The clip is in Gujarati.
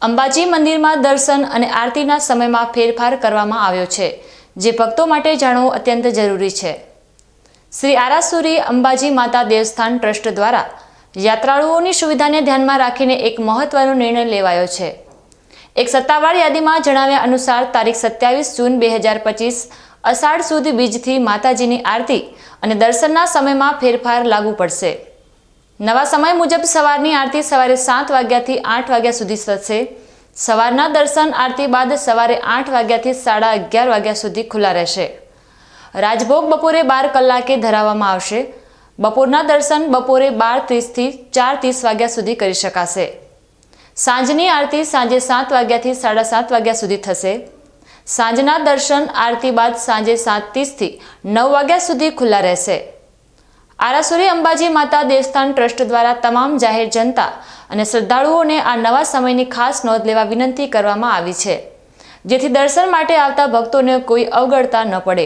અંબાજી મંદિરમાં દર્શન અને આરતીના સમયમાં ફેરફાર કરવામાં આવ્યો છે, જે ભક્તો માટે જાણવું અત્યંત જરૂરી છે। શ્રી આરાસુરી અંબાજી માતા દેવસ્થાન ટ્રસ્ટ દ્વારા યાત્રાળુઓની સુવિધાને ધ્યાનમાં રાખીને એક મહત્વનો નિર્ણય લેવાયો છે। એક સત્તાવાર યાદીમાં જણાવ્યા અનુસાર તારીખ 27 જૂન 2025 અષાઢ સુદ બીજથી માતાજીની આરતી અને દર્શનના સમયમાં ફેરફાર લાગુ પડશે। નવા સમય મુજબ સવારની આરતી સવારે 7 વાગ્યાથી 8 વાગ્યા સુધી થશે। સવારના દર્શન આરતી બાદ સવારે 8 વાગ્યાથી 11:30 વાગ્યા સુધી ખુલ્લા રહેશે। રાજભોગ બપોરે 12 કલાકે ધરાવવામાં આવશે। બપોરના દર્શન બપોરે 12:30 થી 4:30 વાગ્યા સુધી કરી શકાશે। સાંજની આરતી સાંજે 7 વાગ્યાથી 7:30 વાગ્યા સુધી થશે। સાંજના દર્શન આરતી બાદ સાંજે 7:30 થી 9 વાગ્યા સુધી ખુલ્લા રહેશે। આરાસુરી અંબાજી માતા દેવસ્થાન ટ્રસ્ટ દ્વારા તમામ જાહેર જનતા અને શ્રદ્ધાળુઓને આ નવા સમયની ખાસ નોંધ લેવા વિનંતી કરવામાં આવી છે, જેથી દર્શન માટે આવતા ભક્તોને કોઈ અવગણતા ન પડે।